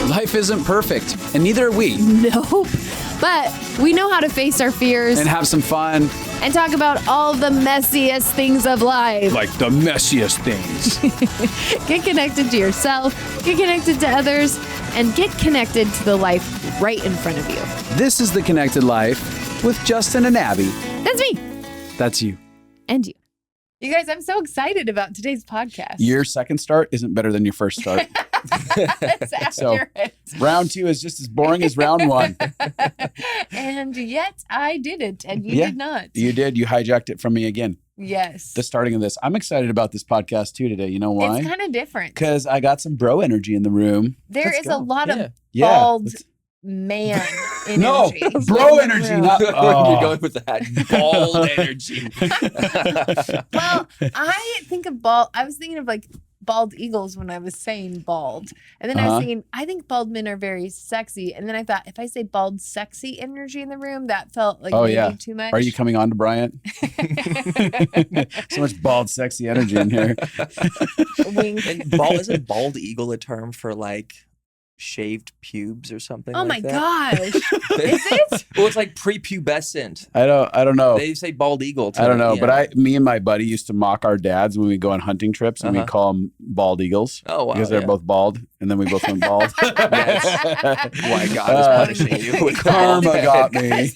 Life isn't perfect, and neither are we. Nope. But we know how to face our fears And have some fun. and talk about all the messiest things of life. Like the messiest things. Get connected to yourself, get connected to others, and get connected to the life right in front of you. This is The Connected Life with Justin and Abby. That's me. That's you. And you. You guys, I'm so excited about today's podcast. Your second start isn't better than your first start. That's So, accurate. round 2 is just as boring as round 1. And yet I did it, and you Yeah. did not. You did. You hijacked it from me again. Yes. The starting of this. I'm excited about this podcast too today. You know why? It's kind of different. Because I got some bro energy in the room. There Let's is go. a lot of Yeah. bald Let's- man No, energy. bro energy, not Where oh. you're going with that bald energy. Well, I think of bald. I was thinking of like bald eagles when I was saying bald. And then I was thinking, I think bald men are very sexy. And then I thought, if I say bald, sexy energy in the room, that felt like maybe too much. Are you coming on to Bryant? So much bald, sexy energy in here. Wink. And isn't bald eagle a term for like shaved pubes or something? Oh like my that? gosh. Is it? Well, it's like prepubescent. I don't know. They say bald eagle. I don't know, but me and my buddy used to mock our dads when we go on hunting trips, and we call them bald eagles. Oh, wow. Because they're both bald, and then we both went bald. Why God is punishing you with Karma bald got head. me.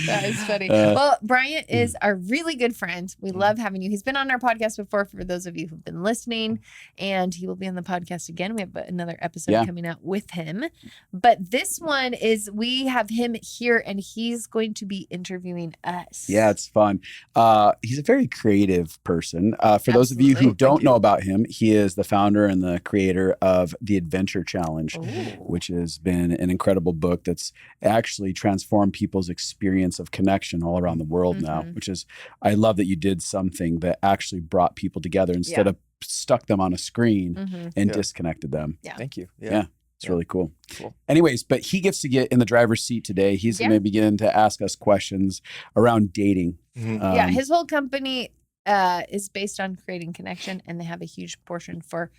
That is funny. Well, Bryant is our really good friend. We love having you. He's been on our podcast before for those of you who've been listening, and he will be on the podcast again. We have another episode coming out with him. But this one is, we have him here, and he's going to be interviewing us. Yeah, it's fun. He's a very creative person. For those of you who Absolutely. don't know about him, he is the founder and the creator of the Adventure Challenge, Ooh. which has been an incredible book that's actually transformed people's experience of connection all around the world now, which is, I love that you did something that actually brought people together instead of stuck them on a screen and disconnected them. Yeah. Thank you. Yeah. It's really cool. Cool. Anyways, but he gets to get in the driver's seat today. He's going to begin to ask us questions around dating. Yeah, his whole company is based on creating connection, and they have a huge portion for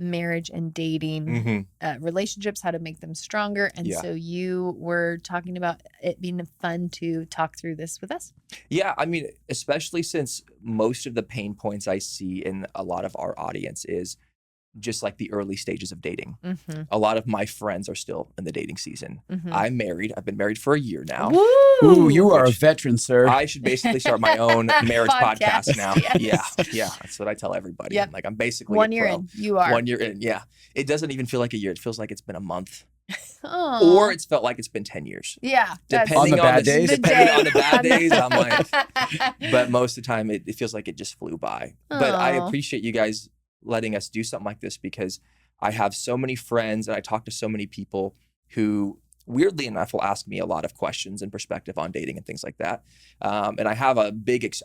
marriage and dating relationships, how to make them stronger. And so you were talking about it being fun to talk through this with us. Yeah, I mean, especially since most of the pain points I see in a lot of our audience is just like the early stages of dating. A lot of my friends are still in the dating season. I'm married. I've been married for a year now. Woo! Ooh, you are a veteran, sir. I should basically start my own marriage podcast now. Yes. Yeah. That's what I tell everybody. Yep. Like, I'm basically 1 a year pro. in. You are. 1 year in. Yeah. It doesn't even feel like a year. It feels like it's been a month. Aw. Or it's felt like it's been 10 years. Yeah. that's- On the bad days? Depending on the bad days, I'm like, but most of the time it feels like it just flew by. But I Aw. appreciate you guys letting us do something like this, because I have so many friends and I talk to so many people who, weirdly enough, will ask me a lot of questions and perspective on dating and things like that. And I have I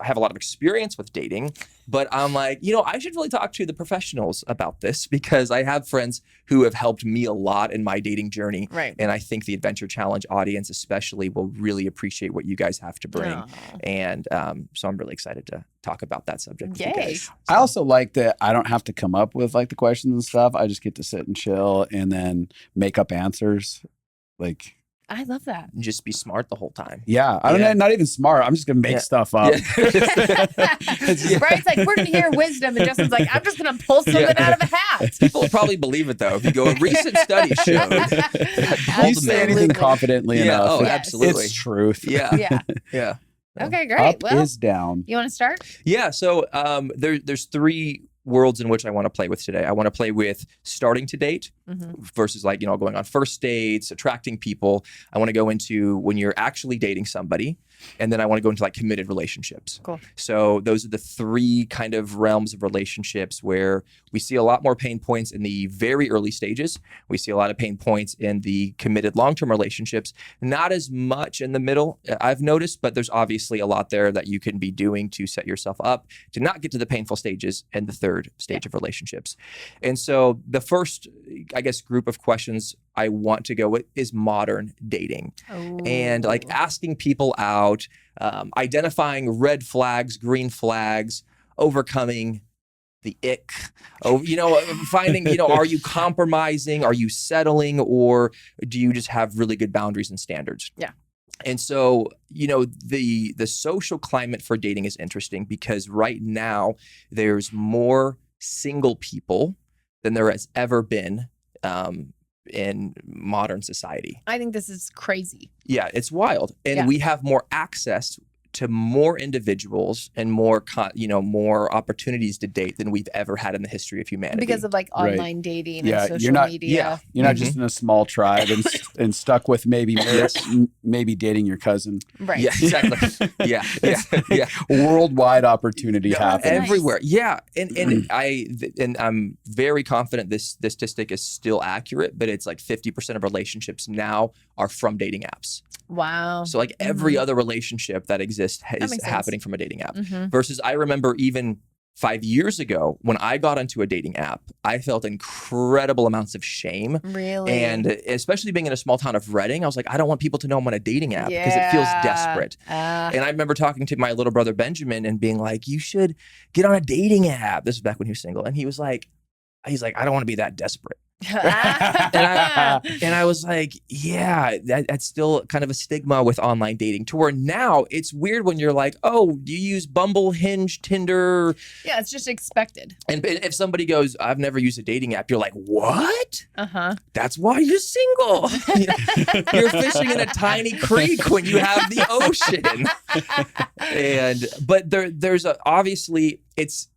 have a lot of experience with dating, but I'm like, I should really talk to the professionals about this, because I have friends who have helped me a lot in my dating journey. Right. And I think the Adventure Challenge audience especially will really appreciate what you guys have to bring. Aw. And so I'm really excited to talk about that subject with you Yay. guys. I also like that I don't have to come up with like the questions and stuff. I just get to sit and chill and then make up answers. Like, I love that. Just be smart the whole time. yeah, I don't know, not even smart. I'm just going to make stuff up. Brian's like, we're going to hear wisdom. And Justin's like, I'm just going to pull something out of a hat. People will probably believe it, though. If you go, a recent study showed that You bald say men- anything confidently Yeah, enough. oh, Yes. absolutely. It's truth. Yeah, Yeah. yeah. Okay, great. Up Well, is down. you want to start? Yeah, so there's 3 worlds in which I want to play with today. I want to play with starting to date versus going on first dates, attracting people. I want to go into when you're actually dating somebody, and then I want to go into like committed relationships. Cool. So those are the 3 kind of realms of relationships where we see a lot more pain points in the very early stages. We see a lot of pain points in the committed long-term relationships, not as much in the middle, I've noticed, but there's obviously a lot there that you can be doing to set yourself up to not get to the painful stages and the third stage of relationships. And so the first, I guess, group of questions I want to go with is modern dating. And like asking people out, identifying red flags, green flags, overcoming the ick. Oh, finding, are you compromising? Are you settling? Or do you just have really good boundaries and standards? Yeah. And so, the social climate for dating is interesting because right now there's more single people than there has ever been in modern society. I think this is crazy. Yeah, it's wild. And we have more access to more individuals and more opportunities to date than we've ever had in the history of humanity. Because of like online dating and social media. Yeah, you're not just in a small tribe and stuck with maybe dating your cousin. Right. Yeah, exactly. Yeah. Worldwide opportunity happens everywhere. Yeah, and I'm very confident this statistic is still accurate, but it's like 50% of relationships now are from dating apps. Wow. So like every other relationship that exists is happening from a dating app. Versus I remember even 5 years ago when I got onto a dating app, I felt incredible amounts of shame. Really? And especially being in a small town of Reading, I was like, I don't want people to know I'm on a dating app because it feels desperate. And I remember talking to my little brother Benjamin and being like, you should get on a dating app. This was back when he was single. And he's like, I don't want to be that desperate. and I was like, yeah, that's still kind of a stigma with online dating to where now it's weird when you're like, oh, do you use Bumble, Hinge, Tinder? Yeah, it's just expected. And if somebody goes, I've never used a dating app, you're like, what? That's why you're single. You're fishing in a tiny creek when you have the ocean. But there's obviously it's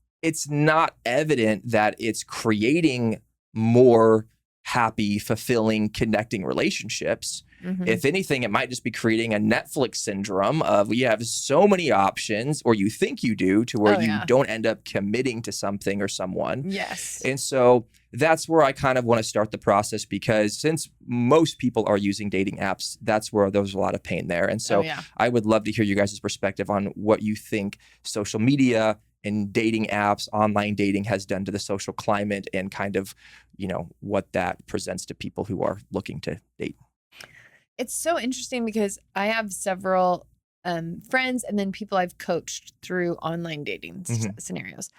not evident that it's creating more happy, fulfilling, connecting relationships. If anything, it might just be creating a Netflix syndrome of you have so many options, or you think you do, to where you don't end up committing to something or someone. Yes. And so that's where I kind of want to start the process, because since most people are using dating apps, that's where there's a lot of pain there. And so I would love to hear you guys' perspective on what you think social media and dating apps, online dating has done to the social climate, and kind of, what that presents to people who are looking to date. It's so interesting because I have several friends and then people I've coached through online dating scenarios.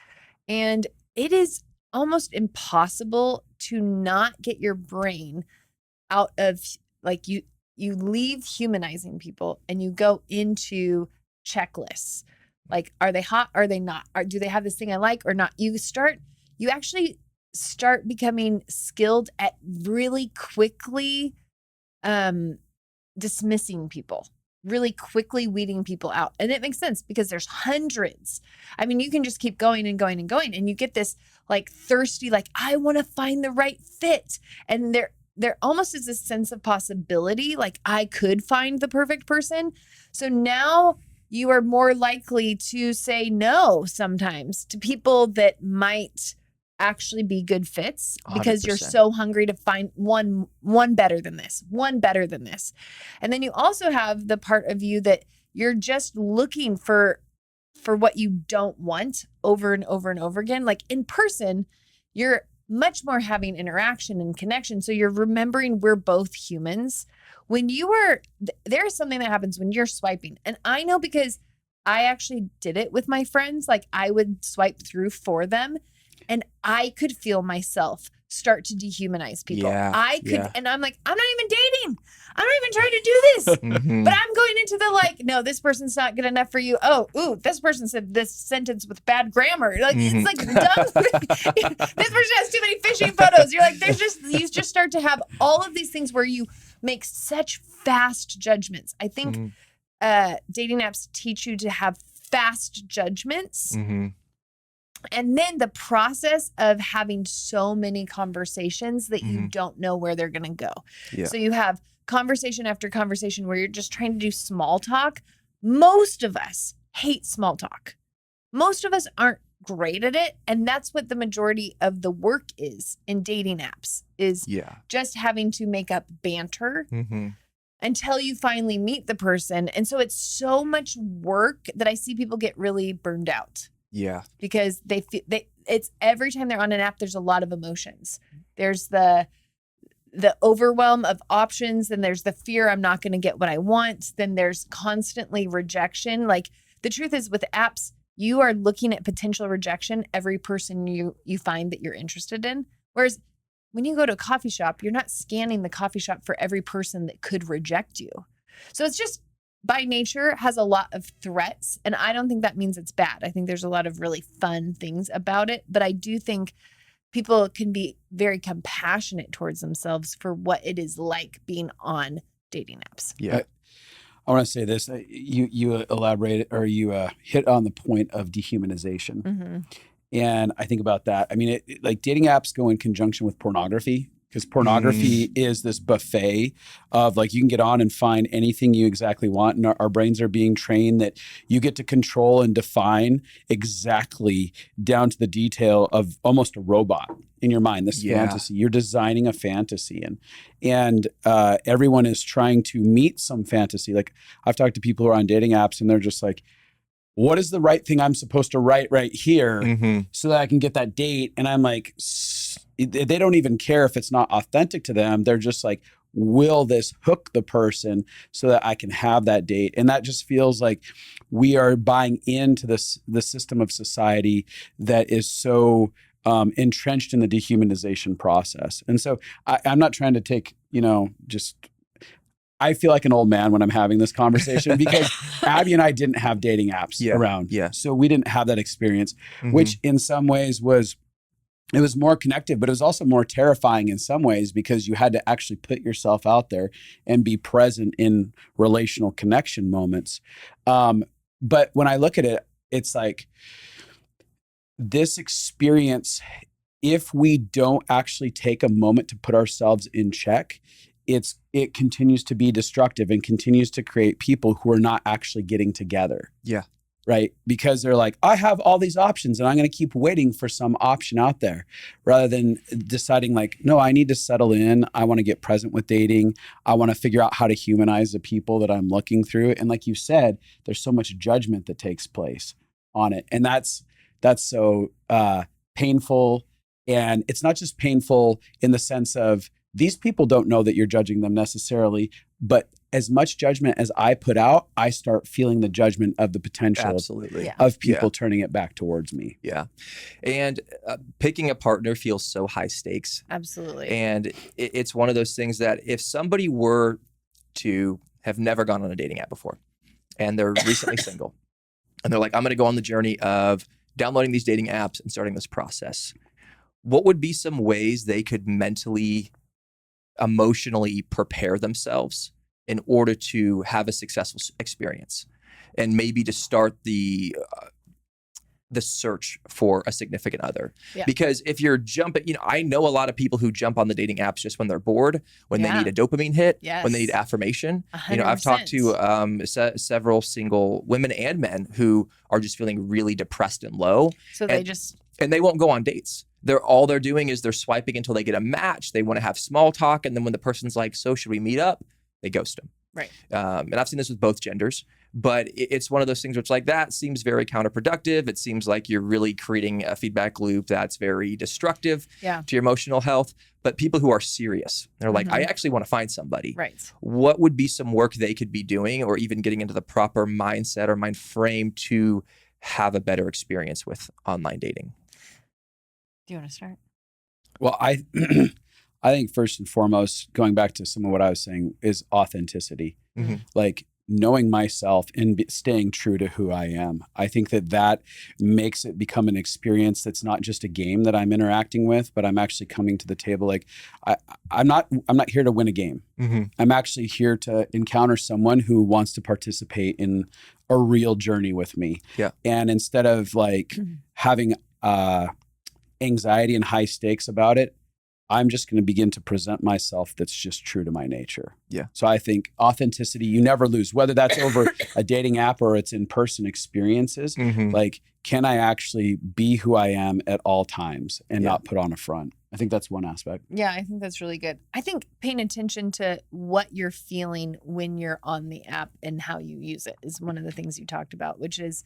And it is almost impossible to not get your brain out of, like, you leave humanizing people and you go into checklists. Like, are they hot? Are they not? Do they have this thing I like or not? You actually start becoming skilled at really quickly dismissing people, really quickly weeding people out. And it makes sense because there's hundreds. I mean, you can just keep going and going and going. And you get this like thirsty, like, I want to find the right fit. And there almost is a sense of possibility. Like, I could find the perfect person. So now you are more likely to say no sometimes to people that might actually be good fits because 100%. You're so hungry to find one better than this, one better than this. And then you also have the part of you that you're just looking for what you don't want over and over and over again. Like in person, you're much more having interaction and connection. So you're remembering we're both humans. When there's something that happens when you're swiping. And I know because I actually did it with my friends. Like I would swipe through for them and I could feel myself start to dehumanize people. Yeah, and I'm like, I'm not even dating. I'm not even trying to do this. But I'm going into the like, no, this person's not good enough for you. Oh, this person said this sentence with bad grammar. Like it's like dumb. This person has too many fishing photos. You're like, you just start to have all of these things where you make such fast judgments. I think dating apps teach you to have fast judgments. And then the process of having so many conversations that you don't know where they're going to go. Yeah. So you have conversation after conversation where you're just trying to do small talk. Most of us hate small talk. Most of us aren't great at it. And that's what the majority of the work is in dating apps, is just having to make up banter until you finally meet the person. And so it's so much work that I see people get really burned out. Yeah. Because it's every time they're on an app, there's a lot of emotions. There's the overwhelm of options. Then there's the fear I'm not going to get what I want. Then there's constantly rejection. Like the truth is with apps, you are looking at potential rejection every person you find that you're interested in. Whereas when you go to a coffee shop, you're not scanning the coffee shop for every person that could reject you. So it's just by nature has a lot of threats. And I don't think that means it's bad. I think there's a lot of really fun things about it. But I do think people can be very compassionate towards themselves for what it is like being on dating apps. Yeah. I want to say this. You elaborated, or you hit on the point of dehumanization. Mm-hmm. And I think about that. I mean, like dating apps go in conjunction with pornography, because pornography is this buffet of like, you can get on and find anything you exactly want. And our brains are being trained that you get to control and define exactly down to the detail of almost a robot in your mind, this fantasy. You're designing a fantasy, and everyone is trying to meet some fantasy. Like, I've talked to people who are on dating apps and they're just like, what is the right thing I'm supposed to write right here so that I can get that date? And I'm like, they don't even care if it's not authentic to them. They're just like, will this hook the person so that I can have that date? And that just feels like we are buying into the system of society that is so entrenched in the dehumanization process. And so I'm not trying to take, I feel like an old man when I'm having this conversation because Abby and I didn't have dating apps around. Yeah. So we didn't have that experience, which in some ways was more connected, but it was also more terrifying in some ways because you had to actually put yourself out there and be present in relational connection moments. But when I look at it, it's like this experience, if we don't actually take a moment to put ourselves in check, it continues to be destructive and continues to create people who are not actually getting together. Yeah. Right? Because they're like, I have all these options and I'm going to keep waiting for some option out there rather than deciding like, no, I need to settle in. I want to get present with dating. I want to figure out how to humanize the people that I'm looking through. And like you said, there's so much judgment that takes place on it. And that's so painful. And it's not just painful in the sense of these people don't know that you're judging them necessarily, but as much judgment as I put out, I start feeling the judgment of the potential of people turning it back towards me. Yeah. And picking a partner feels so high stakes. Absolutely. And it's one of those things that if somebody were to have never gone on a dating app before and they're recently single and they're like, I'm going to go on the journey of downloading these dating apps and starting this process, what would be some ways they could mentally, emotionally prepare themselves in order to have a successful experience and maybe to start the search for a significant other? Yeah. Because if you're jumping, I know a lot of people who jump on the dating apps just when they're bored, when they need a dopamine hit, when they need affirmation. 100%. I've talked to several single women and men who are just feeling really depressed and low. So and they won't go on dates. All they're doing is they're swiping until they get a match. They want to have small talk. And then when the person's like, so should we meet up? They ghost them. Right. And I've seen this with both genders, but it's one of those things which like that seems very counterproductive. It seems like you're really creating a feedback loop that's very destructive to your emotional health. But people who are serious, they're like, I actually want to find somebody. Right. What would be some work they could be doing or even getting into the proper mindset or mind frame to have a better experience with online dating? Do you want to start? Well, I think first and foremost, going back to some of what I was saying, is authenticity. Like knowing myself and staying true to who I am. I think that makes it become an experience that's not just a game that I'm interacting with, but I'm actually coming to the table. Like I'm not here to win a game. I'm actually here to encounter someone who wants to participate in a real journey with me. Yeah. And instead of like having anxiety and high stakes about it, I'm just going to begin to present myself that's just true to my nature. Yeah. So I think authenticity, you never lose, whether that's over a dating app or it's in-person experiences. Like, can I actually be who I am at all times and not put on a front? I think that's one aspect. Yeah, I think that's really good. I think paying attention to what you're feeling when you're on the app and how you use it is one of the things you talked about, which is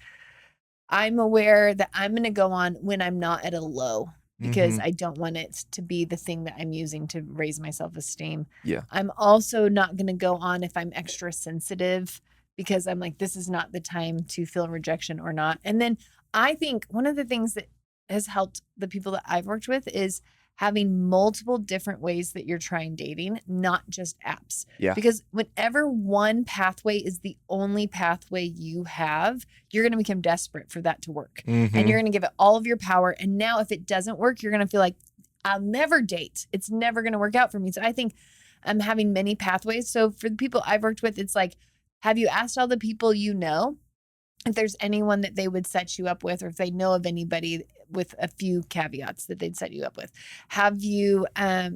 I'm aware that I'm going to go on when I'm not at a low, because I don't want it to be the thing that I'm using to raise my self-esteem. Yeah. I'm also not going to go on if I'm extra sensitive because I'm like, this is not the time to feel rejection or not. And then I think one of the things that has helped the people that I've worked with is having multiple different ways that you're trying dating, not just apps. Yeah. Because whenever one pathway is the only pathway you have, you're going to become desperate for that to work. Mm-hmm. And you're going to give it all of your power. And now if it doesn't work, you're going to feel like, I'll never date. It's never going to work out for me. So I think I'm having many pathways. So for the people I've worked with, it's like, have you asked all the people you know if there's anyone that they would set you up with, or if they know of anybody, with a few caveats that they'd set you up with? Have you, I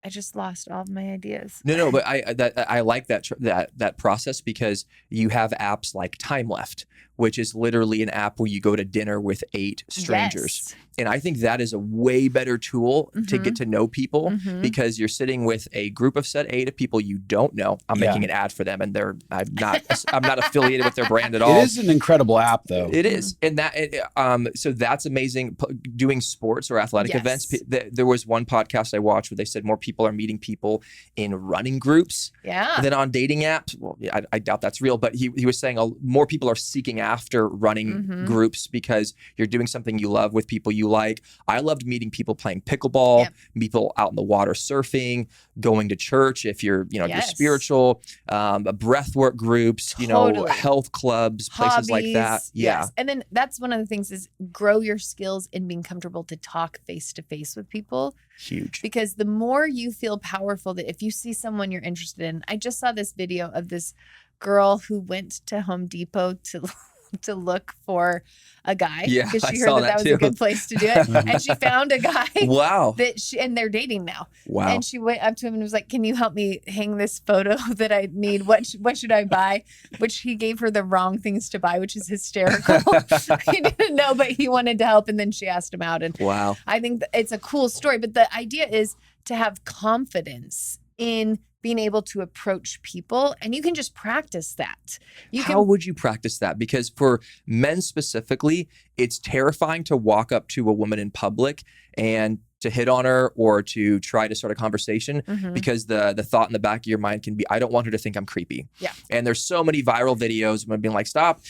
just lost all of my ideas. No, but I like that process, because you have apps like Time Left, which is literally an app where you go to dinner with 8 strangers. Yes. And I think that is a way better tool to get to know people, because you're sitting with a group of set 8 of people you don't know. I'm making an ad for them, and I'm not affiliated with their brand at all. It is an incredible app, though. It is, and so that's amazing. Doing sports or athletic events. There was one podcast I watched where they said more people are meeting people in running groups than on dating apps. Well, I doubt that's real, but he was saying more people are seeking after running groups, because you're doing something you love with people you like. I loved meeting people playing pickleball, people out in the water surfing, going to church if you're, you're spiritual, breathwork groups, health clubs, places like that. Yeah. Yes. And then that's one of the things is grow your skills in being comfortable to talk face to face with people. Huge. Because the more you feel powerful, that if you see someone you're interested in, I just saw this video of this girl who went to Home Depot to look for a guy, because she heard that was a good place to do it. And she found a guy. Wow. And they're dating now. Wow. And she went up to him and was like, "Can you help me hang this photo that I need? What should I buy?" Which he gave her the wrong things to buy, which is hysterical. He didn't know, but he wanted to help. And then she asked him out. And wow. I think it's a cool story. But the idea is to have confidence in being able to approach people, and you can just practice that. How would you practice that? Because for men specifically, it's terrifying to walk up to a woman in public and to hit on her or to try to start a conversation, because the thought in the back of your mind can be, I don't want her to think I'm creepy. Yeah. And there's so many viral videos of being like, stop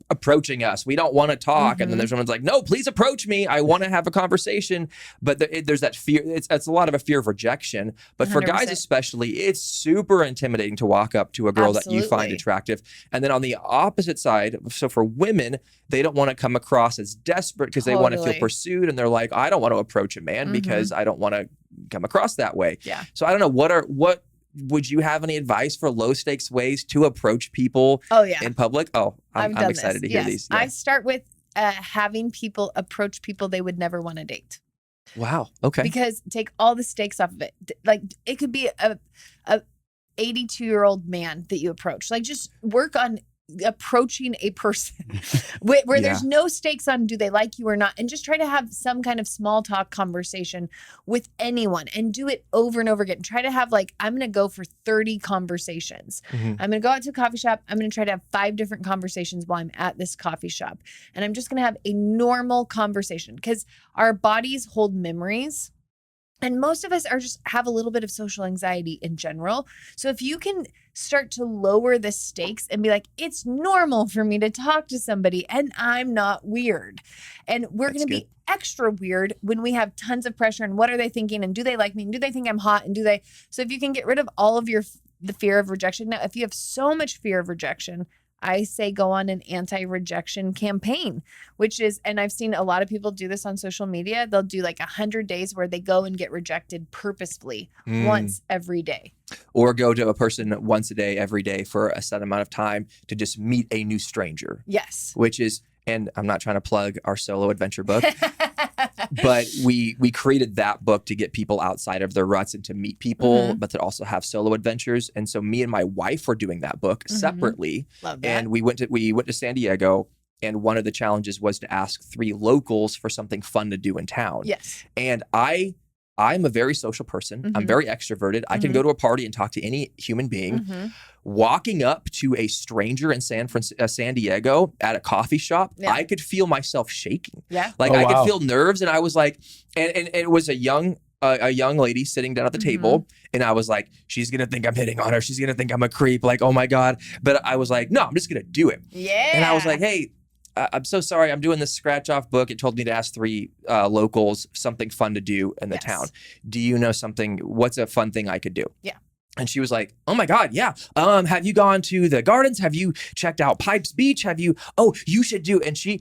approaching us. We don't want to talk. And then there's someone's like, no, please approach me. I want to have a conversation. But there's that fear. It's a lot of a fear of rejection. But for 100%. guys especially, it's super intimidating to walk up to a girl that you find attractive. And then on the opposite side, so for women, they don't want to come across as desperate because they want to feel pursued. And they're like, I don't want to approach a man because I don't want to come across that way. Yeah. So I don't know, what would you have any advice for low stakes ways to approach people in public? Oh, I'm excited to hear these. Yeah. I start with having people approach people they would never want to date. Wow. Okay. Because take all the stakes off of it. Like it could be a 82-year-old man that you approach. Like just work on approaching a person where there's no stakes on do they like you or not, and just try to have some kind of small talk conversation with anyone and do it over and over again. Try to have I'm going to go for 30 conversations. I'm going to go out to a coffee shop. I'm going to try to have 5 different conversations while I'm at this coffee shop. And I'm just going to have a normal conversation, because our bodies hold memories. And most of us have a little bit of social anxiety in general. So if you can start to lower the stakes and be like, it's normal for me to talk to somebody and I'm not weird. And we're going to be extra weird when we have tons of pressure. And what are they thinking? And do they like me? And do they think I'm hot? And so if you can get rid of all of the fear of rejection. Now, if you have so much fear of rejection, I say go on an anti-rejection campaign, which is, and I've seen a lot of people do this on social media. They'll do 100 days where they go and get rejected purposefully once every day. Or go to a person once a day, every day for a set amount of time to just meet a new stranger. Yes. Which is, and I'm not trying to plug our solo adventure book, but we created that book to get people outside of their ruts and to meet people, but to also have solo adventures. And so me and my wife were doing that book separately. Love that. And we went to San Diego, and one of the challenges was to ask 3 locals for something fun to do in town. Yes. And I'm a very social person. I'm very extroverted. I can go to a party and talk to any human being. Walking up to a stranger in San Diego at a coffee shop, I could feel myself shaking. Yeah. I could feel nerves, and I was like, and it was a young a young lady sitting down at the table, and I was like, she's going to think I'm hitting on her. She's going to think I'm a creep. Like, oh my God. But I was like, no, I'm just going to do it. Yeah. And I was like, hey, I'm so sorry. I'm doing this scratch off book. It told me to ask 3 locals something fun to do in the town. Do you know something? What's a fun thing I could do? Yeah. And she was like, oh my God, yeah. Have you gone to the gardens? Have you checked out Pipes Beach? You should do. And she,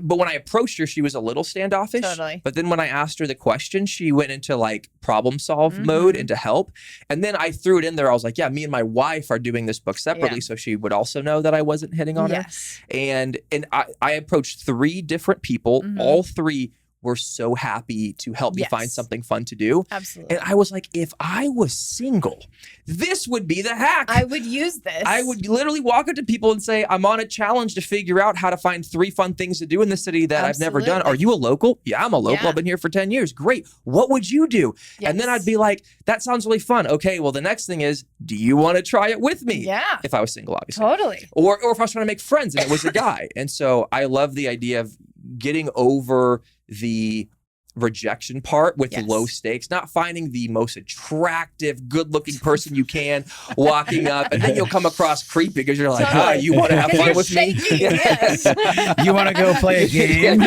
but when I approached her, she was a little standoffish. Totally. But then when I asked her the question, she went into like problem solve mode and to help. And then I threw it in there. I was like, yeah, me and my wife are doing this book separately. So she would also know that I wasn't hitting on her. And I approached 3 different people. All 3 were so happy to help me find something fun to do. Absolutely. And I was like, if I was single, this would be the hack. I would use this. I would literally walk up to people and say, I'm on a challenge to figure out how to find 3 fun things to do in the city that I've never done. Are you a local? Yeah, I'm a local. I've been here for 10 years. Great. What would you do? And then I'd be like, that sounds really fun. Okay, well, the next thing is, do you want to try it with me? Yeah. If I was single, obviously. Totally. Or if I was trying to make friends and it was a guy. And so I love the idea of getting over the rejection part with low stakes, not finding the most attractive, good-looking person you can walking up, and then you'll come across creepy because you're like, you want to have fun with me? Yes. You want to go play a game?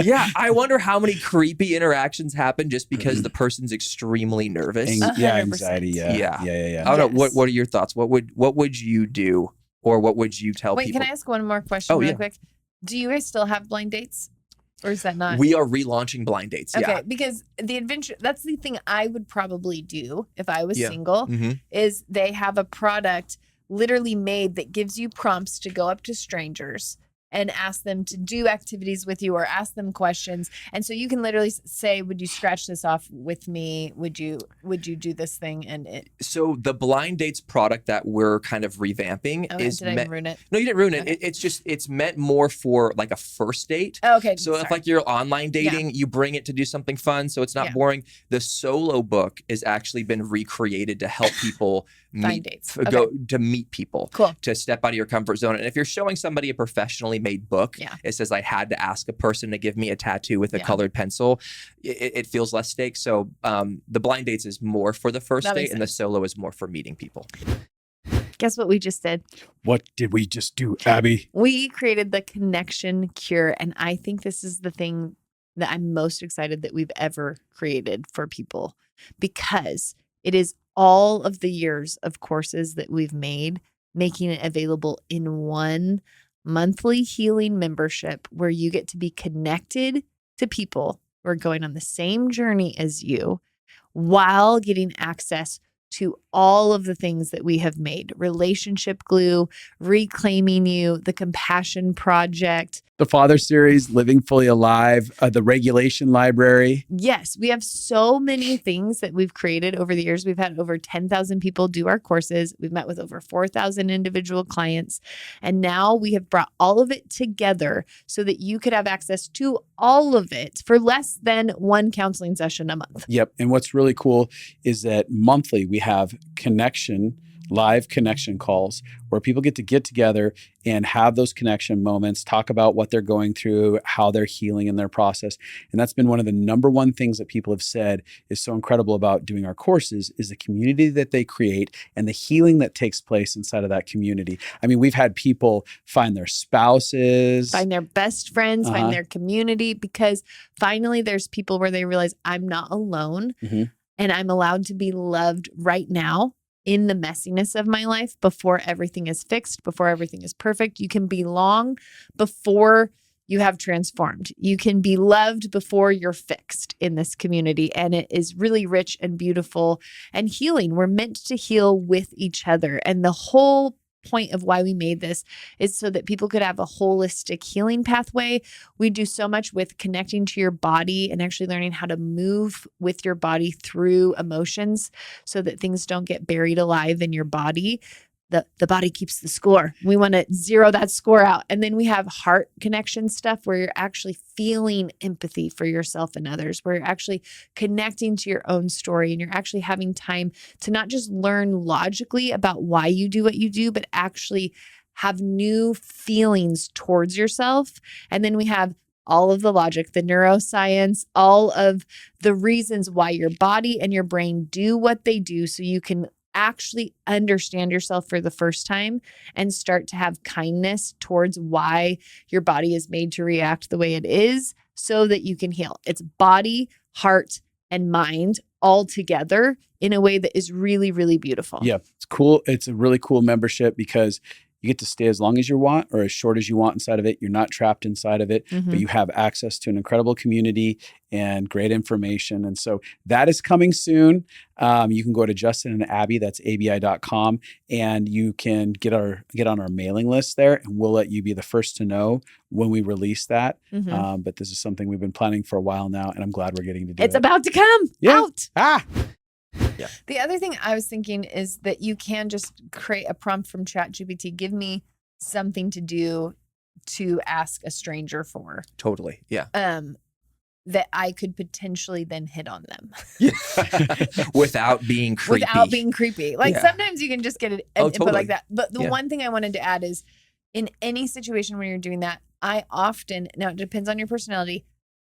Yeah, I wonder how many creepy interactions happen just because the person's extremely nervous. Anxiety. Yeah. I don't know. What are your thoughts? What would you do, or what would you tell people? Wait, can I ask one more question real quick? Do you guys still have blind dates? Or is that not? We are relaunching blind dates. Okay, because the adventure, that's the thing I would probably do if I was single, is they have a product literally made that gives you prompts to go up to strangers and ask them to do activities with you or ask them questions. And so you can literally say, would you scratch this off with me? Would you do this thing? So the blind dates product that we're kind of revamping is did I ruin it? No, you didn't ruin it. It's meant more for like a first date. Oh, okay. So if like you're online dating, you bring it to do something fun. So it's not boring. The solo book has actually been recreated to help people find dates. Go to meet people. Cool. To step out of your comfort zone. And if you're showing somebody a professionally made book, it says I had to ask a person to give me a tattoo with a colored pencil, it feels less stakes. So the blind dates is more for the first date and the solo is more for meeting people. Guess what we just did? What did we just do, Abby? We created the connection cure. And I think this is the thing that I'm most excited that we've ever created for people, because it is all of the years of courses that we've made, making it available in one monthly healing membership where you get to be connected to people who are going on the same journey as you while getting access to all of the things that we have made: relationship glue, reclaiming you, the compassion project, the Father series, Living Fully Alive, the regulation library. Yes, we have so many things that we've created over the years. We've had over 10,000 people do our courses. We've met with over 4,000 individual clients. And now we have brought all of it together so that you could have access to all of it for less than one counseling session a month. Yep. And what's really cool is that monthly we have live connection calls where people get together and have those connection moments, talk about what they're going through, how they're healing in their process. And that's been one of the number one things that people have said is so incredible about doing our courses is the community that they create and the healing that takes place inside of that community. I mean, we've had people find their spouses, find their best friends, find their community, because finally there's people where they realize I'm not alone and I'm allowed to be loved right now in the messiness of my life before everything is fixed, before everything is perfect. You can belong before you have transformed. You can be loved before you're fixed in this community. And it is really rich and beautiful and healing. We're meant to heal with each other. And the whole point of why we made this is so that people could have a holistic healing pathway. We do so much with connecting to your body and actually learning how to move with your body through emotions so that things don't get buried alive in your body. The body keeps the score. We want to zero that score out. And then we have heart connection stuff where you're actually feeling empathy for yourself and others, where you're actually connecting to your own story and you're actually having time to not just learn logically about why you do what you do, but actually have new feelings towards yourself. And then we have all of the logic, the neuroscience, all of the reasons why your body and your brain do what they do, so you can actually understand yourself for the first time and start to have kindness towards why your body is made to react the way it is so that you can heal. It's body, heart, and mind all together in a way that is really, really beautiful. Yeah, it's cool. It's a really cool membership because you get to stay as long as you want or as short as you want inside of it. You're not trapped inside of it, but you have access to an incredible community and great information. And so that is coming soon. You can go to Justin and Abby, that's abi.com, and you can get on our mailing list there, and we'll let you be the first to know when we release that. But this is something we've been planning for a while now, and I'm glad we're getting to do it. It's about to come out. Yeah. The other thing I was thinking is that you can just create a prompt from ChatGPT. Give me something to do to ask a stranger for. Totally. Yeah. That I could potentially then hit on them. Without being creepy. Like sometimes you can just get it input totally. like that. But the one thing I wanted to add is in any situation when you're doing that, I often, now it depends on your personality,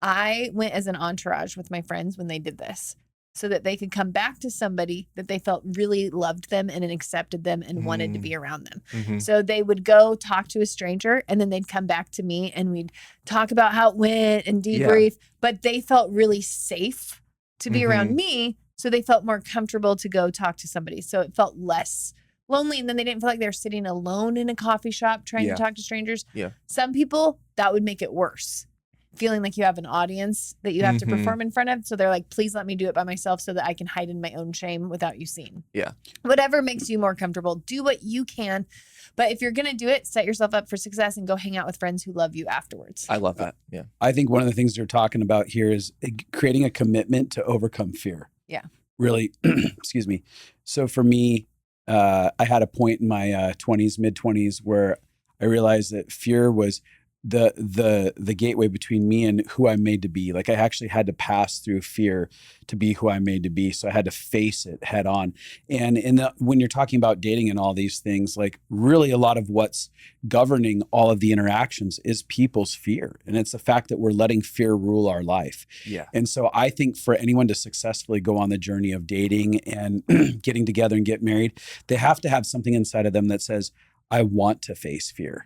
I went as an entourage with my friends when they did this, so that they could come back to somebody that they felt really loved them and accepted them and wanted to be around them. So they would go talk to a stranger and then they'd come back to me and we'd talk about how it went and debrief, but they felt really safe to be around me. So they felt more comfortable to go talk to somebody. So it felt less lonely. And then they didn't feel like they were sitting alone in a coffee shop trying to talk to strangers. Some people, that would make it worse. Feeling like you have an audience that you have to perform in front of. So they're like, please let me do it by myself so that I can hide in my own shame without you seeing. Yeah. Whatever makes you more comfortable, do what you can. But if you're going to do it, set yourself up for success and go hang out with friends who love you afterwards. I love that. Yeah. I think one of the things you're talking about here is creating a commitment to overcome fear. Yeah. Really, excuse me. So for me, I had a point in my mid 20s where I realized that fear was the gateway between me and who I'm made to be. Like I actually had to pass through fear to be who I'm made to be. So I had to face it head on. And when you're talking about dating and all these things, like really a lot of what's governing all of the interactions is people's fear. And it's the fact that we're letting fear rule our life. Yeah. And so I think for anyone to successfully go on the journey of dating and getting together and get married, they have to have something inside of them that says, I want to face fear.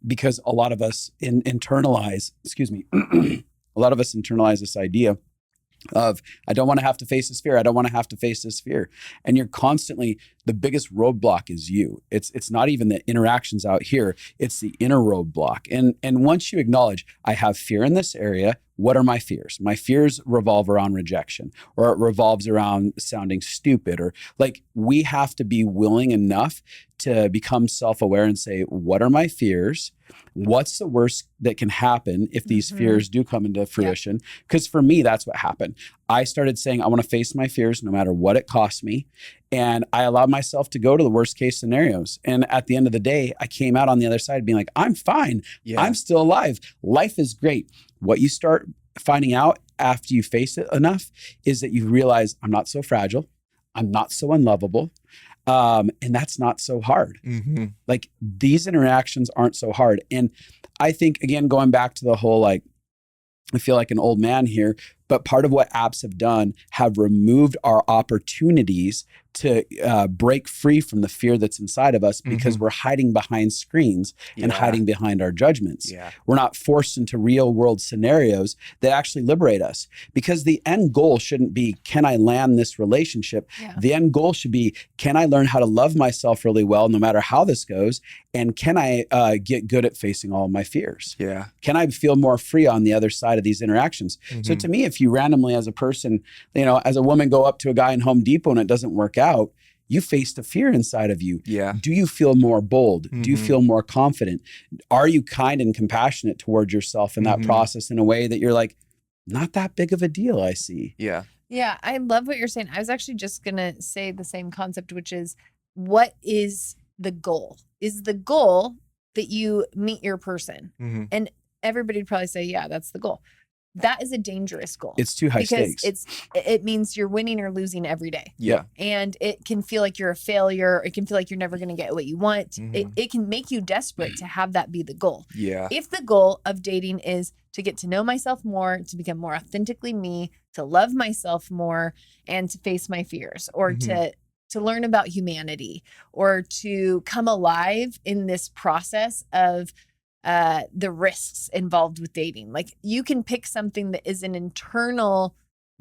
Because a lot of us internalize this idea of, I don't want to have to face this fear. I don't want to have to face this fear. And you're constantly, the biggest roadblock is you. It's not even the interactions out here. It's the inner roadblock. And once you acknowledge, I have fear in this area, what are my fears? My fears revolve around rejection, or it revolves around sounding stupid, or like we have to be willing enough to become self-aware and say, what are my fears? What's the worst that can happen if these fears do come into fruition? Because for me, that's what happened. I started saying, I want to face my fears no matter what it costs me. And I allowed myself to go to the worst case scenarios. And at the end of the day, I came out on the other side being like, I'm fine. Yeah. I'm still alive. Life is great. What you start finding out after you face it enough is that you realize I'm not so fragile. I'm not so unlovable. And that's not so hard. Like these interactions aren't so hard. And I think, again, going back to the whole, like, I feel like an old man here, but part of what apps have done have removed our opportunities to break free from the fear that's inside of us because we're hiding behind screens and hiding behind our judgments. We're not forced into real world scenarios that actually liberate us, because the end goal shouldn't be, can I land this relationship? The end goal should be, can I learn how to love myself really well, no matter how this goes? And can I get good at facing all of my fears? Can I feel more free on the other side of these interactions? So to me, if you randomly as a person, as a woman, go up to a guy in Home Depot and it doesn't work out, you faced a fear inside of you. Do you feel more bold? Do you feel more confident? Are you kind and compassionate towards yourself in that process in a way that you're like, not that big of a deal, I see. Yeah, I love what you're saying. I was actually just going to say the same concept, which is, what is the goal? Is the goal that you meet your person? And everybody would probably say, yeah, that's the goal. that is a dangerous goal. It's too high stakes. It means you're winning or losing every day. Yeah. And it can feel like you're a failure. It can feel like you're never going to get what you want. Mm-hmm. It can make you desperate to have that be the goal. Yeah. If the goal of dating is to get to know myself more, to become more authentically me, to love myself more, and to face my fears, or to learn about humanity, or to come alive in this process of the risks involved with dating. Like, you can pick something that is an internal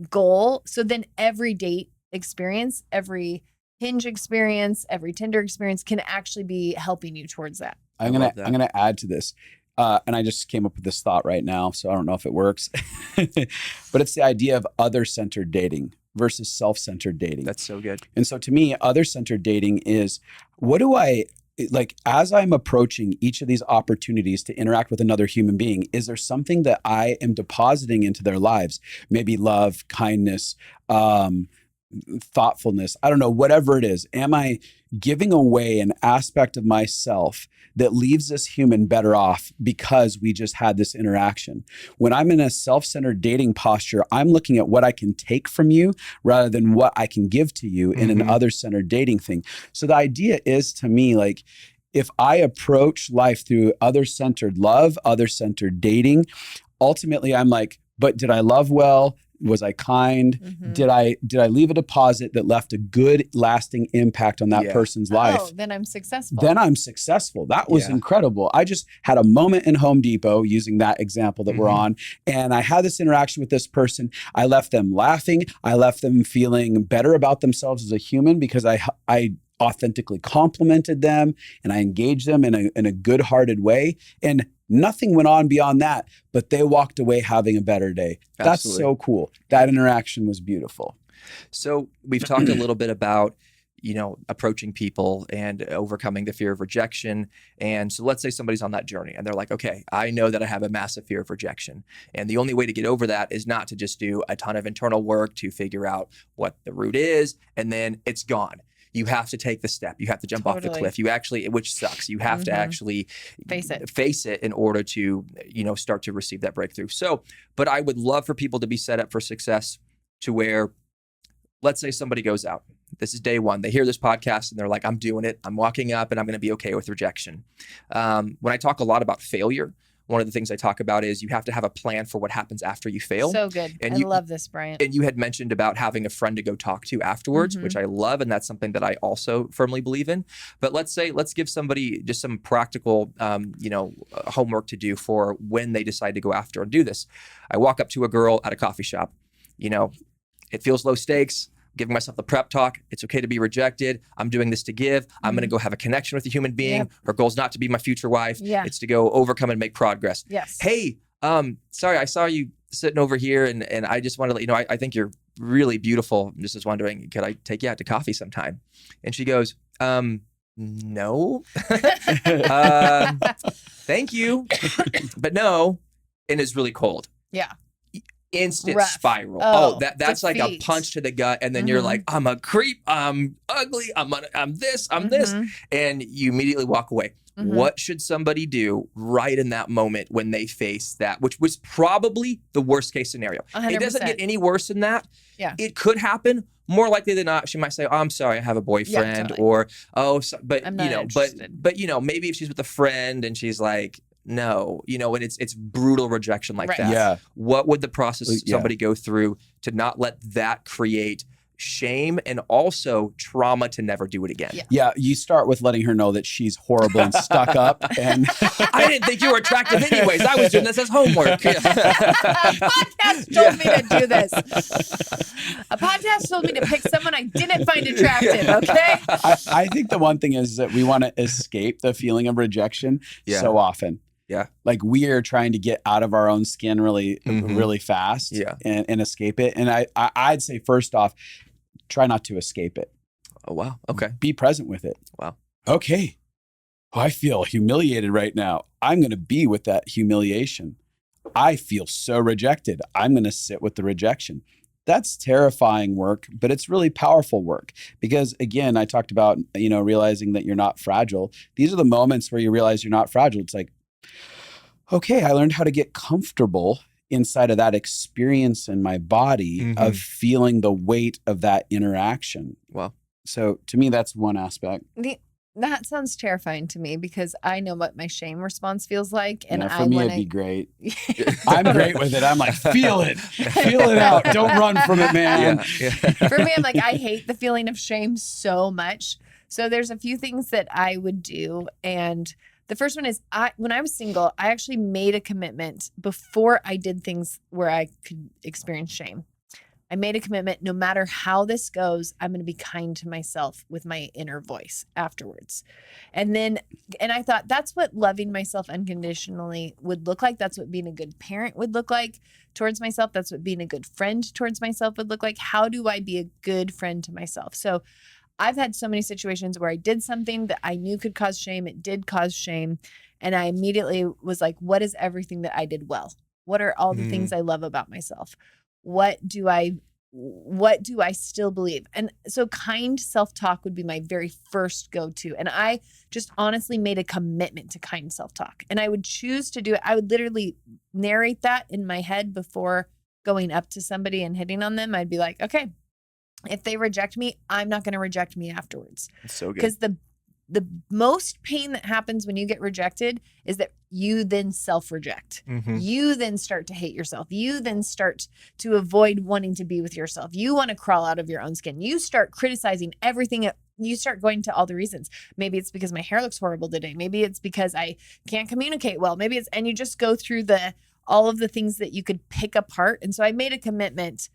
goal. So then every date experience, every Hinge experience, every Tinder experience can actually be helping you towards that. I'm gonna add to this. And I just came up with this thought right now, so I don't know if it works. But it's the idea of other-centered dating versus self-centered dating. That's so good. And so to me, other-centered dating is, what do I, like, as I'm approaching each of these opportunities to interact with another human being, is there something that I am depositing into their lives? Maybe love, kindness, thoughtfulness, I don't know, whatever it is. Am I giving away an aspect of myself that leaves this human better off because we just had this interaction? When I'm in a self-centered dating posture, I'm looking at what I can take from you rather than what I can give to you in an other-centered dating thing. So the idea is, to me, like, if I approach life through other-centered love, other-centered dating, ultimately I'm like, but did I love well? Was I kind? Did I leave a deposit that left a good, lasting impact on that person's life? Oh, then I'm successful. That was incredible. I just had a moment in Home Depot, using that example that we're on, and I had this interaction with this person. I left them laughing. I left them feeling better about themselves as a human because I authentically complimented them and I engaged them in a good-hearted way. And nothing went on beyond that, but they walked away having a better day. That's so cool. That interaction was beautiful. So we've talked a little bit about, approaching people and overcoming the fear of rejection. And so let's say somebody's on that journey and they're like, okay, I know that I have a massive fear of rejection. And the only way to get over that is not to just do a ton of internal work to figure out what the root is, and then it's gone. You have to take the step. You have to jump off the cliff. Which sucks. You have to actually face it in order to, start to receive that breakthrough. So, but I would love for people to be set up for success to where, let's say somebody goes out. This is day one. They hear this podcast and they're like, I'm doing it. I'm walking up and I'm going to be okay with rejection. When I talk a lot about failure, one of the things I talk about is you have to have a plan for what happens after you fail. So good. I love this, Bryant. And you had mentioned about having a friend to go talk to afterwards, which I love. And that's something that I also firmly believe in. But let's give somebody just some practical, homework to do for when they decide to go after and do this. I walk up to a girl at a coffee shop. It feels low stakes. Giving myself the prep talk. It's okay to be rejected. I'm doing this to give. I'm going to go have a connection with a human being. Her goal's not to be my future wife. It's to go overcome and make progress. Yes. Hey, sorry, I saw you sitting over here and I just wanted to let you know, I think you're really beautiful. I'm just was wondering, could I take you out to coffee sometime? And she goes, no. Thank you, but no. And it's really cold. Yeah. Instant spiral. That's like a punch to the gut. And then you're like, I'm a creep. I'm ugly. I'm this. And you immediately walk away. What should somebody do right in that moment when they face that, which was probably the worst case scenario? 100%. It doesn't get any worse than that. Yeah. It could happen. More likely than not, she might say, "Oh, I'm sorry, I have a boyfriend," or but maybe if she's with a friend and she's like, no, and it's brutal rejection like that. Yeah. What would the process somebody go through to not let that create shame and also trauma to never do it again? Yeah, you start with letting her know that she's horrible and stuck up. And I didn't think you were attractive anyways. I was doing this as homework. A podcast told me to do this. A podcast told me to pick someone I didn't find attractive, okay? I think the one thing is that we want to escape the feeling of rejection so often. Yeah. Like we are trying to get out of our own skin really fast and escape it. And I'd say first off, try not to escape it. Oh, wow. Okay. Be present with it. Wow. Okay. Oh, I feel humiliated right now. I'm going to be with that humiliation. I feel so rejected. I'm going to sit with the rejection. That's terrifying work, but it's really powerful work because, again, I talked about, realizing that you're not fragile. These are the moments where you realize you're not fragile. It's like, okay, I learned how to get comfortable inside of that experience in my body of feeling the weight of that interaction. Wow. So to me, that's one aspect. That sounds terrifying to me because I know what my shame response feels like. And for me, it'd be great. I'm great with it. I'm like, feel it out. Don't run from it, man. Yeah. For me, I'm like, I hate the feeling of shame so much. So there's a few things that I would do. And the first one is when I was single, I actually made a commitment before I did things where I could experience shame. I made a commitment, no matter how this goes, I'm going to be kind to myself with my inner voice afterwards. And I thought that's what loving myself unconditionally would look like. That's what being a good parent would look like towards myself. That's what being a good friend towards myself would look like. How do I be a good friend to myself? So I've had so many situations where I did something that I knew could cause shame. It did cause shame. And I immediately was like, what is everything that I did well? What are all the things I love about myself? What do I still believe? And so kind self-talk would be my very first go-to. And I just honestly made a commitment to kind self-talk. And I would choose to do it. I would literally narrate that in my head before going up to somebody and hitting on them. I'd be like, okay, if they reject me, I'm not going to reject me afterwards. That's so good. Because the most pain that happens when you get rejected is that you then self-reject. You then start to hate yourself. You then start to avoid wanting to be with yourself. You want to crawl out of your own skin. You start criticizing everything. You start going to all the reasons. Maybe it's because my hair looks horrible today. Maybe it's because I can't communicate well. And you just go through all of the things that you could pick apart. And so I made a commitment.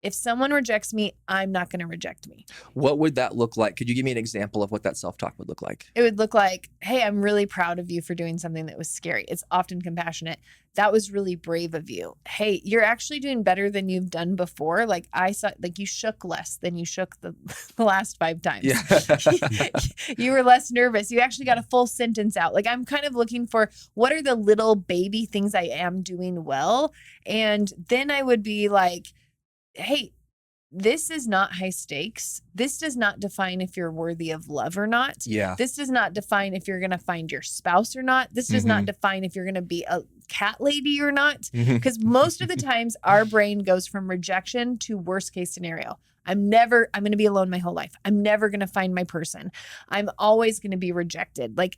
If someone rejects me, I'm not going to reject me. What would that look like? Could you give me an example of what that self-talk would look like? It would look like, hey, I'm really proud of you for doing something that was scary. It's often compassionate. That was really brave of you. Hey, you're actually doing better than you've done before. Like I saw, like you shook less than you shook the last 5 times. Yeah. You were less nervous. You actually got a full sentence out. Like I'm kind of looking for what are the little baby things I am doing well. And then I would be like, hey, this is not high stakes. This does not define if you're worthy of love or not. Yeah. This does not define if you're going to find your spouse or not. This does not define if you're going to be a cat lady or not. Because most of the times our brain goes from rejection to worst case scenario. I'm going to be alone my whole life. I'm never going to find my person. I'm always going to be rejected. Like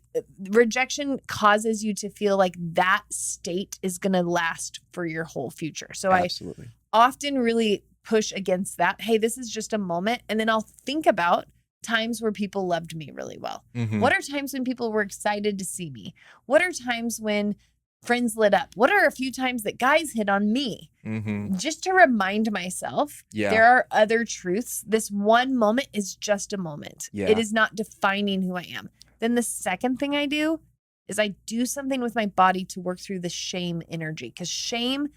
rejection causes you to feel like that state is going to last for your whole future. So Absolutely. I often really push against that. Hey, this is just a moment. And then I'll think about times where people loved me really well. What are times when people were excited to see me? What are times when friends lit up? What are a few times that guys hit on me? Just to remind myself, there are other truths. This one moment is just a moment. It is not defining who I am. Then the second thing I do is I do something with my body to work through the shame energy, because shame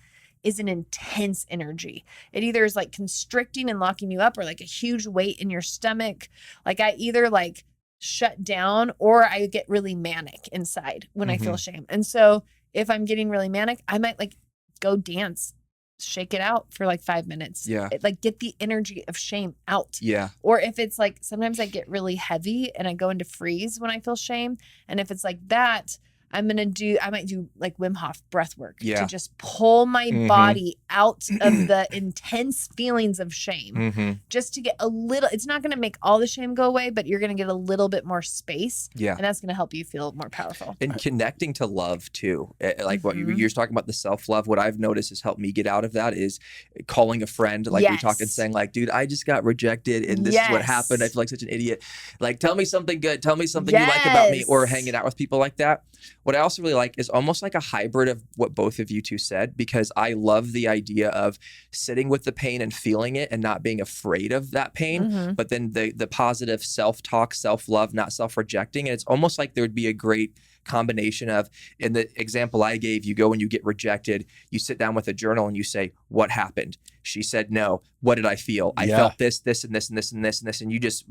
is an intense energy. It either is like constricting and locking you up or like a huge weight in your stomach. Like I either like shut down or I get really manic inside when I feel shame. And so if I'm getting really manic, I might like go dance, shake it out for like 5 minutes. Like get the energy of shame out. Or if it's like, sometimes I get really heavy and I go into freeze when I feel shame. And if it's like that, I might do like Wim Hof breath work to just pull my body out of the intense feelings of shame, just to get a little, it's not going to make all the shame go away, but you're going to get a little bit more space. And that's going to help you feel more powerful. And connecting to love too. Like what you're talking about, the self-love, what I've noticed has helped me get out of that is calling a friend, like we talked and saying like, dude, I just got rejected and this is what happened. I feel like such an idiot. Like, tell me something good. Tell me something you like about me, or hanging out with people like that. What I also really like is almost like a hybrid of what both of you two said, because I love the idea of sitting with the pain and feeling it and not being afraid of that pain, but then the positive self-talk, self-love, not self-rejecting. And it's almost like there would be a great combination of, in the example I gave, you go and you get rejected, you sit down with a journal and you say, what happened? She said no. What did I feel? I felt this, this, and this, and this, and this, and this. And you just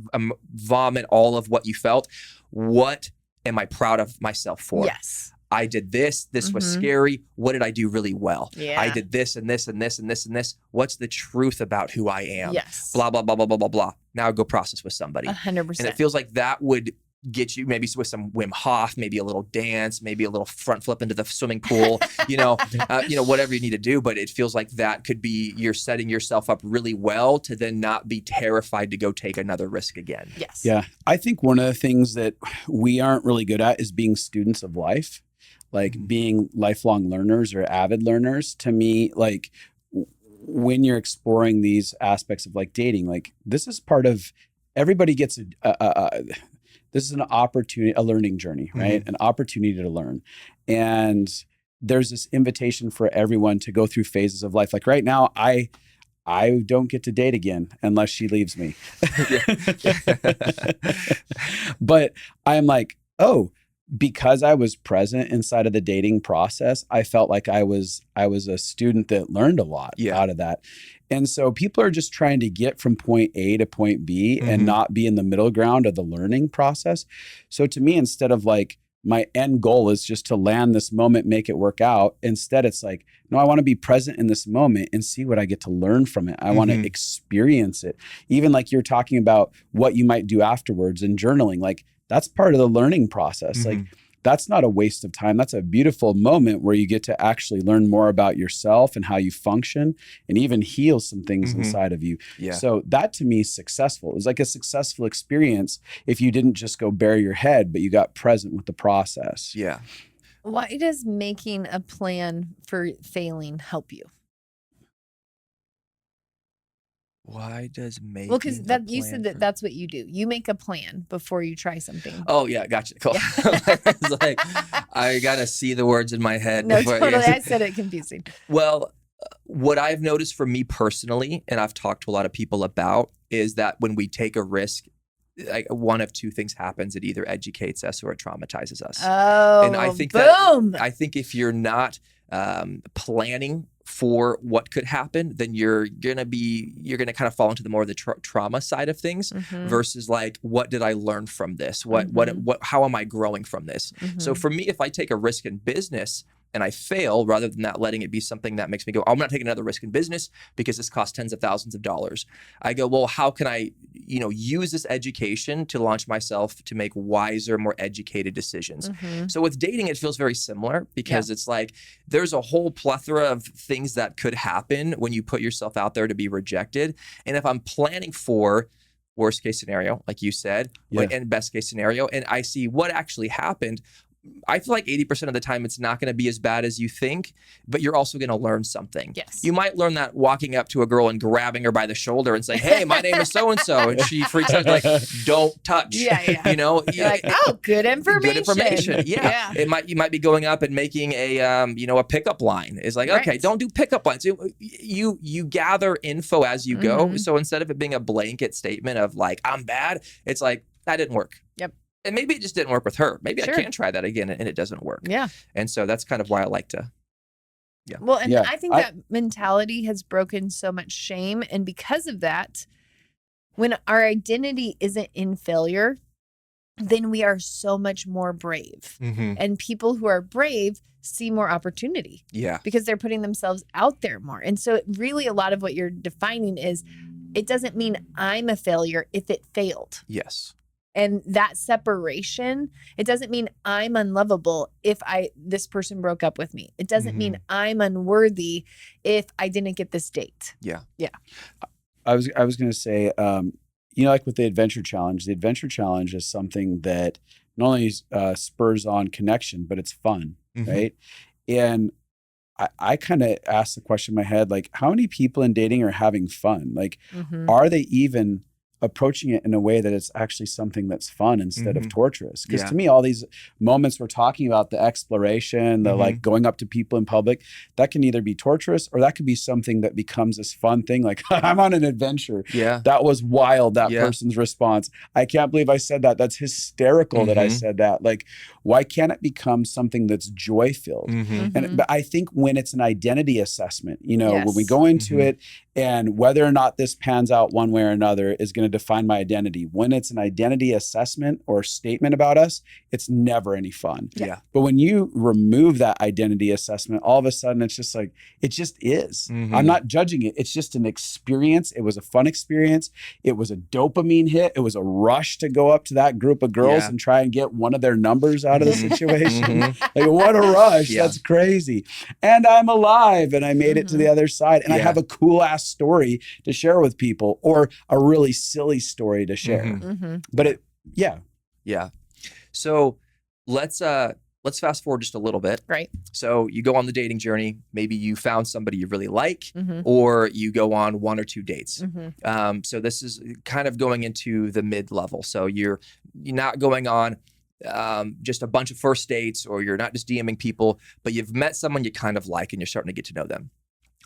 vomit all of what you felt. What am I proud of myself for? I did this. This was scary. What did I do really well? I did this and this and this and this and this. What's the truth about who I am? Blah, blah, blah, blah, blah, blah, blah. Now I go process with somebody. 100%. And it feels like that would get you maybe with some Wim Hof, maybe a little dance, maybe a little front flip into the swimming pool, whatever you need to do. But it feels like that could be, you're setting yourself up really well to then not be terrified to go take another risk again. Yes. Yeah. I think one of the things that we aren't really good at is being students of life, like being lifelong learners or avid learners. To me, like when you're exploring these aspects of like dating, like this is part of, everybody gets this is an opportunity, a learning journey, right? An opportunity to learn. And there's this invitation for everyone to go through phases of life. Like right now, I don't get to date again unless she leaves me. But I'm like, oh, because I was present inside of the dating process, I felt like I was a student that learned a lot out of that. And so people are just trying to get from point A to point B and not be in the middle ground of the learning process. So to me, instead of like, my end goal is just to land this moment, make it work out. Instead, it's like, no, I want to be present in this moment and see what I get to learn from it. I want to experience it. Even like you're talking about what you might do afterwards and journaling, like that's part of the learning process. Like that's not a waste of time. That's a beautiful moment where you get to actually learn more about yourself and how you function and even heal some things inside of you. Yeah. So that to me is successful. It was like a successful experience if you didn't just go bury your head, but you got present with the process. Yeah. Why does making a plan for failing help you? Why does making because you said that's what you do. You make a plan before you try something. Oh yeah, gotcha. Cool. Yeah. It's like I gotta see the words in my head. No, totally. I said it confusing. Well, what I've noticed for me personally, and I've talked to a lot of people about, is that when we take a risk, like one of two things happens: it either educates us or it traumatizes us. Oh, and I think boom! I think if you're not planning for what could happen, then you're gonna kind of fall into the more of the trauma side of things versus like, what did I learn from this? How am I growing from this? So for me, if I take a risk in business and I fail, rather than that letting it be something that makes me go, I'm not taking another risk in business because this costs tens of thousands of dollars. I go, well, how can I, use this education to launch myself to make wiser, more educated decisions? So with dating, it feels very similar because it's like, there's a whole plethora of things that could happen when you put yourself out there to be rejected. And if I'm planning for worst case scenario, like you said, and best case scenario, and I see what actually happened, I feel like 80% of the time it's not going to be as bad as you think, but you're also going to learn something. Yes. You might learn that walking up to a girl and grabbing her by the shoulder and saying, hey, my name is so-and-so. And she freaks out like, don't touch. Yeah. You're like, oh, good information. Good information. Yeah. You might be going up and making a pickup line. It's like, okay, don't do pickup lines. You gather info as you go. So instead of it being a blanket statement of like, I'm bad, it's like, that didn't work. Yep. And maybe it just didn't work with her. Maybe I can try that again and it doesn't work. Yeah. And so that's kind of why I like to. Yeah. Well, and I think that mentality has broken so much shame. And because of that, when our identity isn't in failure, then we are so much more brave. And people who are brave see more opportunity. Yeah. Because they're putting themselves out there more. And so really a lot of what you're defining is, it doesn't mean I'm a failure if it failed. Yes. And that separation, it doesn't mean I'm unlovable if this person broke up with me. It doesn't mean I'm unworthy if I didn't get this date. Yeah. Yeah. I was going to say, like with the adventure challenge is something that not only spurs on connection, but it's fun, right? And I kind of asked the question in my head, like, how many people in dating are having fun? Like, are they even approaching it in a way that it's actually something that's fun instead of torturous? Because to me, all these moments we're talking about, the exploration, the like going up to people in public, that can either be torturous or that could be something that becomes this fun thing. Like, I'm on an adventure. Yeah. That was wild, that person's response. I can't believe I said that. That's hysterical that I said that. Like, why can't it become something that's joy-filled? But I think when it's an identity assessment, when we go into it And whether or not this pans out one way or another is going to define my identity. When it's an identity assessment or statement about us, it's never any fun. Yeah. But when you remove that identity assessment, all of a sudden it's just like, it just is. I'm not judging it. It's just an experience. It was a fun experience. It was a dopamine hit. It was a rush to go up to that group of girls and try and get one of their numbers out of the situation. Like, what a rush. That's crazy. And I'm alive and I made it to the other side. And I have a cool ass story to share with people, or a really silly story to share. But yeah. So let's fast forward just a little bit. Right. So you go on the dating journey. Maybe you found somebody you really like, or you go on 1 or 2 dates. So this is kind of going into the mid-level. So you're not going on just a bunch of first dates, or you're not just DMing people, but you've met someone you kind of like and you're starting to get to know them.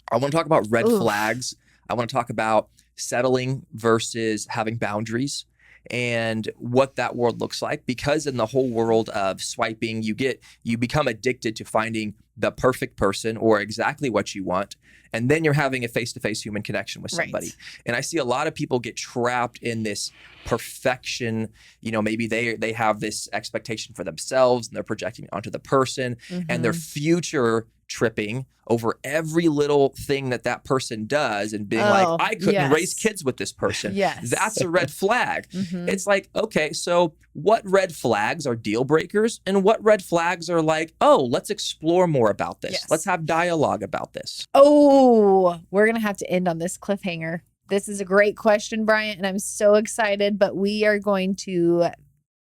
I want to talk about red flags. I want to talk about settling versus having boundaries and what that world looks like. Because in the whole world of swiping, you become addicted to finding the perfect person or exactly what you want. And then you're having a face-to-face human connection with somebody. And I see a lot of people get trapped in this perfection. You know, maybe they have this expectation for themselves and they're projecting it onto the person, and they're future tripping over every little thing that person does and being like, I couldn't raise kids with this person. That's a red flag. It's like, okay, so what red flags are deal breakers and what red flags are like, oh, let's explore more about this. Let's have dialogue about this. Oh, we're going to have to end on this cliffhanger. This is a great question, Bryant, and I'm so excited, but we are going to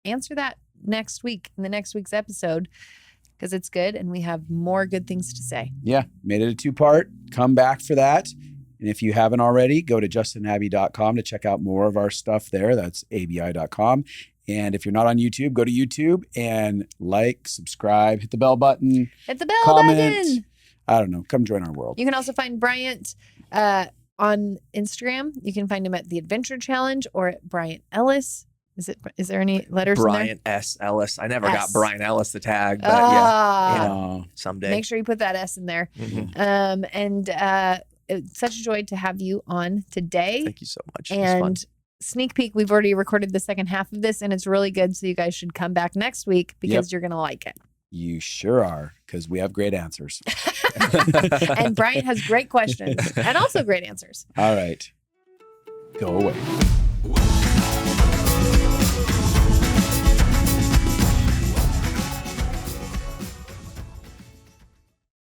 answer that next week in the next week's episode, because it's good and we have more good things to say. Yeah, made it a 2-part. Come back for that. And if you haven't already, go to justinabby.com to check out more of our stuff there. That's abi.com. And if you're not on YouTube, go to YouTube and like, subscribe, hit the bell button. Hit the bell button. I don't know. Come join our world. You can also find Bryant on Instagram. You can find him at The Adventure Challenge or at Bryant Ellis. Is there any letters in there? Bryant S. Ellis. I never got Bryant Ellis the tag, but someday. Make sure you put that S in there. It's such a joy to have you on today. Thank you so much. And sneak peek, we've already recorded the second half of this and it's really good. So you guys should come back next week because you're going to like it. You sure are, because we have great answers. And Bryant has great questions and also great answers. All right. Go away.